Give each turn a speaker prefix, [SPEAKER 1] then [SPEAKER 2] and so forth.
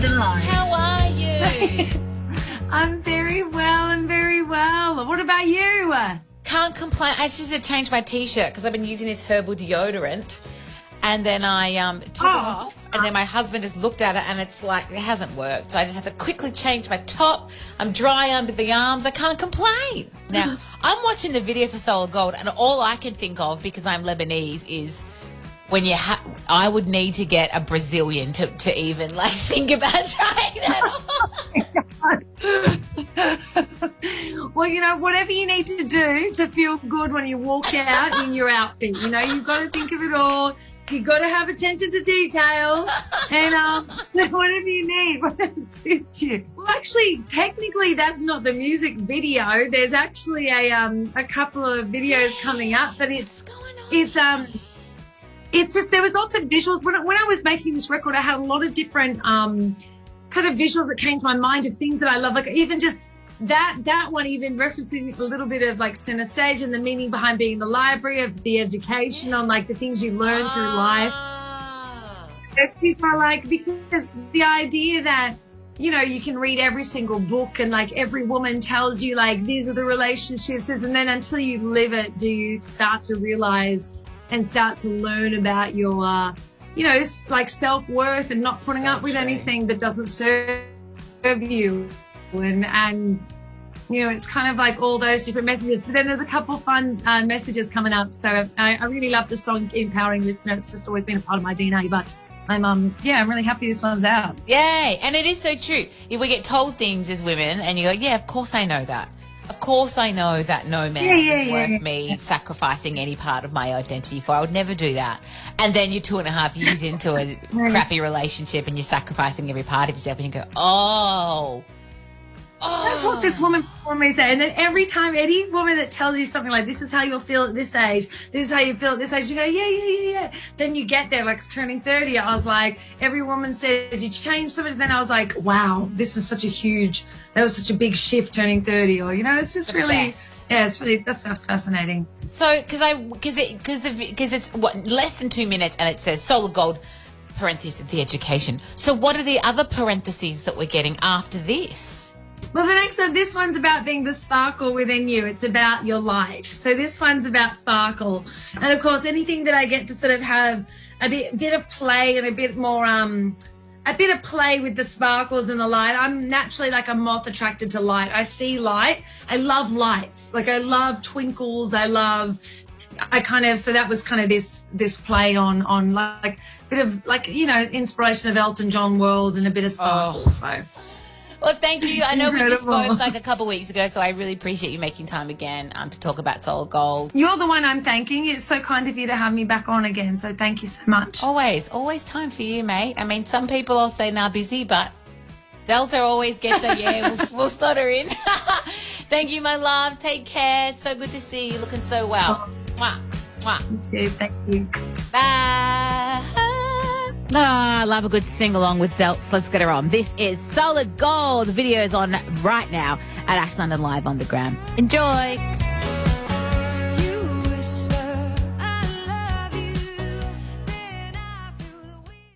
[SPEAKER 1] London Live.
[SPEAKER 2] How are you?
[SPEAKER 1] I'm very well. I'm very well. What about you?
[SPEAKER 2] Can't complain. I just had to change my T-shirt because I've been using this herbal deodorant. And then I took it off, and then my husband just looked at it, and it's like, it hasn't worked. So I just had to quickly change my top. I'm dry under the arms. I can't complain. Now, I'm watching the video for Soul of Gold, and all I can think of, because I'm Lebanese, is when I would need to get a Brazilian to even, like, think about trying that on.
[SPEAKER 1] Well, you know, whatever you need to do to feel good when you walk out in your outfit, you know, you've got to think of it all. You've got to have attention to detail and whatever you need, whatever suits you. Well, actually, technically, that's not the music video. There's actually a couple of videos coming up, but it's just, there was lots of visuals. When I was making this record, I had a lot of different kind of visuals that came to my mind of things that I love, like even just that one, even referencing a little bit of like center stage and the meaning behind being the library of the education on like the things you learn through life. People are like, because the idea that, you know, you can read every single book and like every woman tells you like these are the relationships, and then until you live it, do you start to realize and start to learn about your you know, like self-worth and not putting up with anything that doesn't serve you. And you know, it's kind of like all those different messages. But then there's a couple fun messages coming up. So I really love the song Empowering Listener. It's just always been a part of my DNA. But I'm really happy this one's out.
[SPEAKER 2] Yay. And it is so true. If we get told things as women and you go, yeah, of course I know that. Of course I know that no man is worth me sacrificing any part of my identity for. I would never do that. And then you're 2.5 years into a crappy relationship and you're sacrificing every part of yourself and you go, oh.
[SPEAKER 1] That's what this woman before me said. And then every time, any woman that tells you something like, this is how you'll feel at this age, this is how you feel at this age, you go, yeah. Then you get there, like turning 30, I was like, every woman says you change so much. Then I was like, wow, that was such a big shift turning 30. Or, you know, it's just that stuff's fascinating.
[SPEAKER 2] So, because it's less than 2 minutes and it says Soul of Gold, parentheses, the education. So what are the other parentheses that we're getting after this?
[SPEAKER 1] Well, this one's about being the sparkle within you. It's about your light. So this one's about sparkle. And of course, anything that I get to sort of have a bit of play and a bit more, a bit of play with the sparkles and the light. I'm naturally like a moth attracted to light. I see light. I love lights. Like I love twinkles. So that was kind of this play on like a bit of like, you know, inspiration of Elton John world and a bit of sparkle. So.
[SPEAKER 2] Well, thank you. I know we just spoke like a couple of weeks ago, so I really appreciate you making time again to talk about Soul of Gold.
[SPEAKER 1] You're the one I'm thanking. It's so kind of you to have me back on again, so thank you so much.
[SPEAKER 2] Always time for you, mate. I mean, some people will say, nah, busy, but Delta always gets a we'll slot her in. Thank you, my love. Take care. It's so good to see you looking so well. Mwah. Mwah.
[SPEAKER 1] You too. Thank you.
[SPEAKER 2] Bye. I love a good sing-along with Delts. Let's get her on. This is Solid Gold. The video is on right now at Ash London Live on the gram. Enjoy.